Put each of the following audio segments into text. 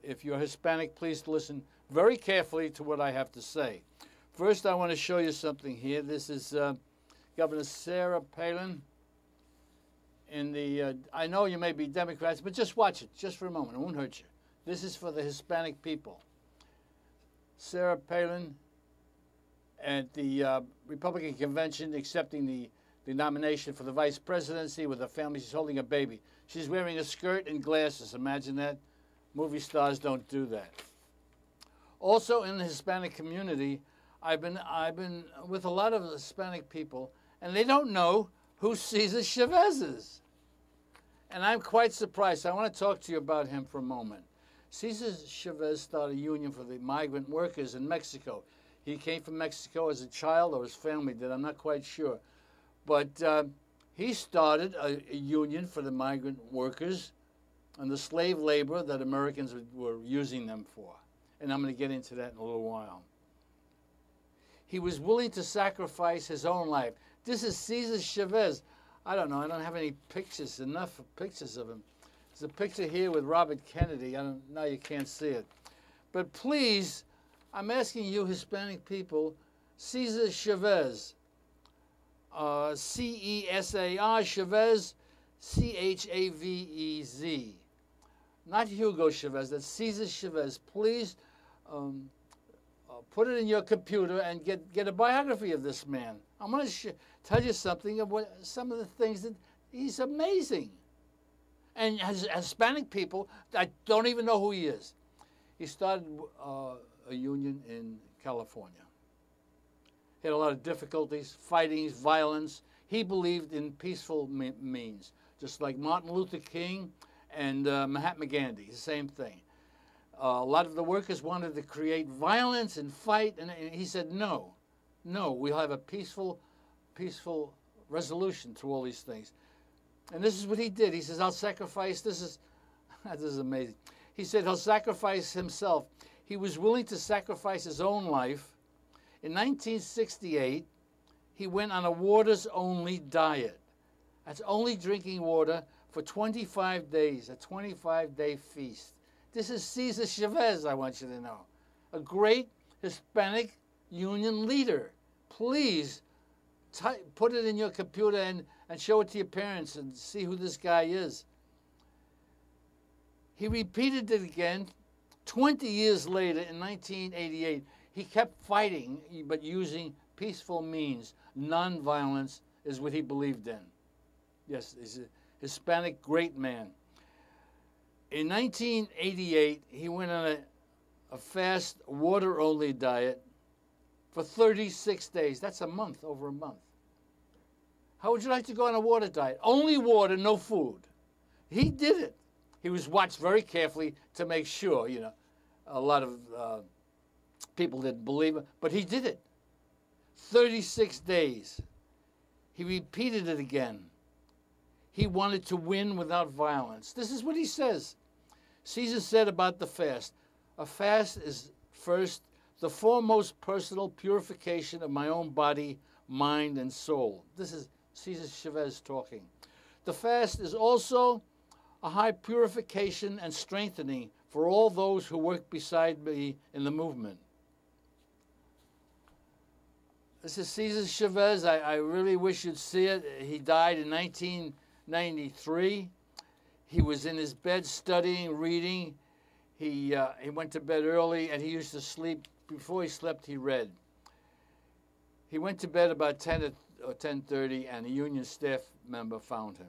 If you're Hispanic, please listen very carefully to what I have to say. First, I want to show you something here. This is Governor Sarah Palin. In the, I know you may be Democrats, but just watch it, just for a moment. It won't hurt you. This is for the Hispanic people. Sarah Palin at the Republican convention accepting the nomination for the vice presidency with her family. She's holding a baby. She's wearing a skirt and glasses. Imagine that. Movie stars don't do that. Also in the Hispanic community, I've been with a lot of Hispanic people, and they don't know who Cesar Chavez is. And I'm quite surprised. I want to talk to you about him for a moment. Cesar Chavez started a union for the migrant workers in Mexico. He came from Mexico as a child, or his family did, I'm not quite sure. But he started a union for the migrant workers and the slave labor that Americans were using them for. And I'm going to get into that in a little while. He was willing to sacrifice his own life. This is Cesar Chavez. I don't know. I don't have any pictures, enough pictures of him. There's a picture here with Robert Kennedy. Now you can't see it. But please, I'm asking you Hispanic people, Cesar Chavez, C-E-S-A-R, Chavez, C-H-A-V-E-Z. Not Hugo Chavez, that's Cesar Chavez. Please put it in your computer and get a biography of this man. I'm going to tell you something of some of the things that he's amazing. And Hispanic people, I don't even know who he is. He started a union in California. He had a lot of difficulties, fightings, violence. He believed in peaceful means, just like Martin Luther King and Mahatma Gandhi, the same thing. A lot of the workers wanted to create violence and fight, and he said, no, we'll have a peaceful resolution to all these things. And this is what he did. He says, I'll sacrifice, this is amazing. He said he'll sacrifice himself. He was willing to sacrifice his own life. In 1968, he went on a waters-only diet. That's only drinking water for 25 days, a 25-day feast. This is Cesar Chavez, I want you to know. A great Hispanic union leader. Please put it in your computer and show it to your parents and see who this guy is. He repeated it again 20 years later in 1988. He kept fighting, but using peaceful means. Nonviolence is what he believed in. Yes, he's a Hispanic great man. In 1988, he went on a fast, water-only diet for 36 days. That's a month, over a month. How would you like to go on a water diet? Only water, no food. He did it. He was watched very carefully to make sure, you know. A lot of people didn't believe it, but he did it. 36 days. He repeated it again. He wanted to win without violence. This is what he says. Caesar said about the fast, a fast is first the foremost personal purification of my own body, mind, and soul. This is Cesar Chavez talking. The fast is also a high purification and strengthening for all those who work beside me in the movement. This is Cesar Chavez. I really wish you'd see it. He died in 1993. He was in his bed studying, reading. He went to bed early, and he used to sleep. Before he slept, he read. He went to bed about 10 or 10:30, and a union staff member found him.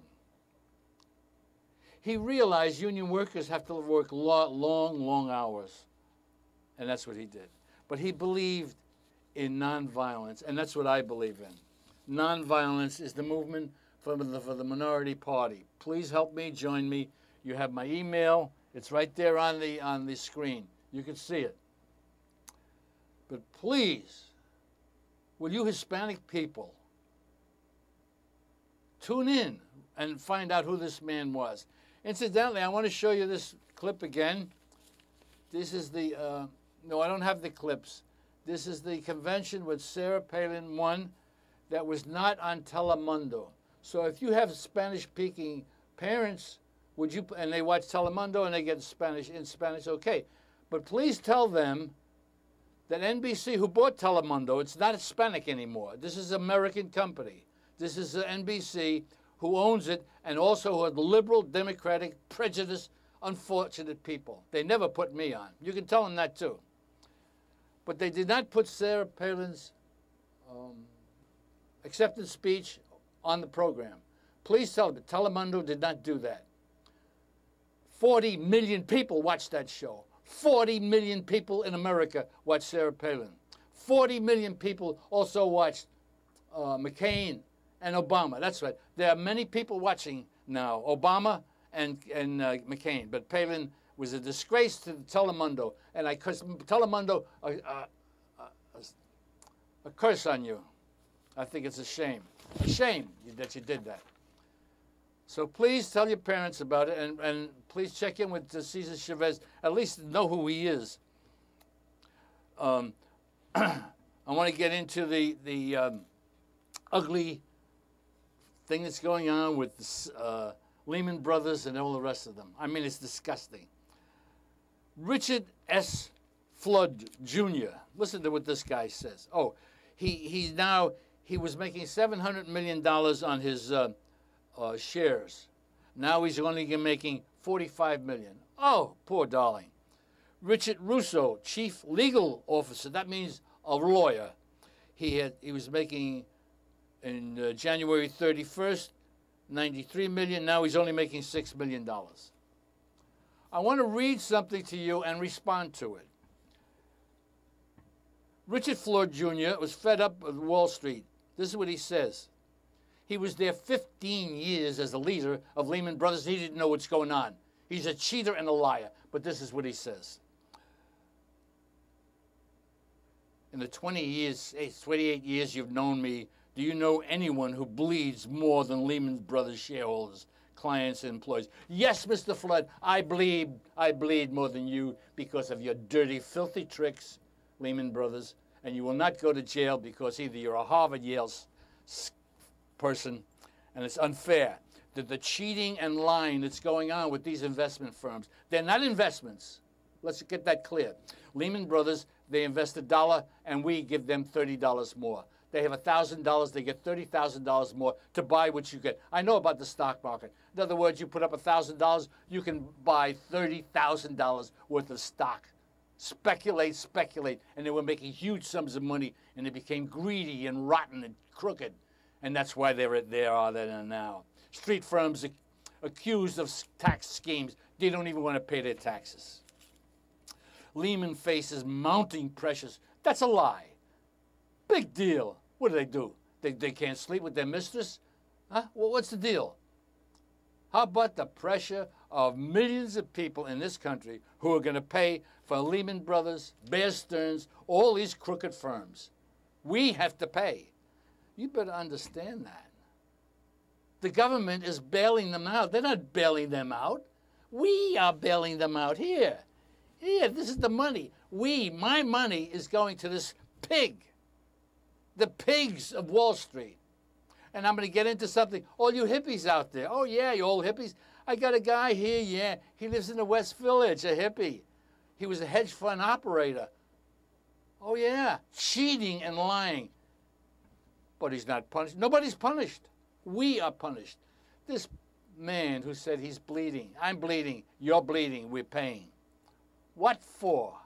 He realized union workers have to work long hours, and that's what he did. But he believed in nonviolence, and that's what I believe in. Nonviolence is the movement for the minority party. Please help me, join me. You have my email. It's right there on the screen. You can see it. But please, will you Hispanic people tune in and find out who this man was? Incidentally, I want to show you this clip again. This is the, no, I don't have the clips. This is the convention with Sarah Palin won that was not on Telemundo. So if you have Spanish-speaking parents, Would you? And they watch Telemundo and they get Spanish in Spanish. Okay, but please tell them that NBC, who bought Telemundo, it's not Hispanic anymore. This is an American company. This is NBC, who owns it, and also who are liberal, democratic, prejudiced, unfortunate people. They never put me on. You can tell them that too. But they did not put Sarah Palin's acceptance speech on the program. Please tell them, Telemundo did not do that. 40 million people watched that show. 40 million people in America watched Sarah Palin. 40 million people also watched McCain and Obama. That's right. There are many people watching now, Obama and McCain. But Palin was a disgrace to Telemundo. And I curse Telemundo, a curse on you. I think it's a shame. A shame that you did that. So please tell your parents about it, and please check in with Cesar Chavez. At least know who he is. I want to get into the ugly thing that's going on with Lehman Brothers and all the rest of them. I mean, it's disgusting. Richard S. Flood Jr. Listen to what this guy says. Oh, he was making $700 million on his shares. Now he's only making $45 million. Oh, poor darling. Richard Russo, chief legal officer. That means a lawyer. He was making in January 31st, $93 million. Now he's only making $6 million. I want to read something to you and respond to it. Richard Floyd Jr. was fed up with Wall Street. This is what he says. He was there 15 years as the leader of Lehman Brothers. He didn't know what's going on. He's a cheater and a liar. But this is what he says. In the 28 years you've known me, do you know anyone who bleeds more than Lehman Brothers shareholders, clients, and employees? Yes, Mr. Flood, I bleed more than you because of your dirty, filthy tricks, Lehman Brothers, and you will not go to jail because either you're a Harvard, Yale person, and it's unfair that the cheating and lying that's going on with these investment firms, they're not investments. Let's get that clear. Lehman Brothers, they invest $1 and we give them $30 more. They have $1,000, they get $30,000 more to buy what you get. I know about the stock market. In other words, you put up $1,000, you can buy $30,000 worth of stock. Speculate, and they were making huge sums of money, and they became greedy and rotten and crooked, and that's why they are now. Street firms accused of tax schemes, they don't even want to pay their taxes. Lehman faces mounting pressures. That's a lie. Big deal. What do? They can't sleep with their mistress? Huh? Well, what's the deal? How about the pressure of millions of people in this country who are going to pay for Lehman Brothers, Bear Stearns, all these crooked firms? We have to pay. You better understand that. The government is bailing them out. They're not bailing them out. We are bailing them out here. Here, this is the money. My money is going to this pig. The pigs of Wall Street. And I'm going to get into something. All you hippies out there. Oh, yeah, you old hippies. I got a guy here, yeah. He lives in the West Village, a hippie. He was a hedge fund operator. Oh, yeah, cheating and lying. But he's not punished. Nobody's punished. We are punished. This man who said he's bleeding, I'm bleeding, you're bleeding, we're paying. What for?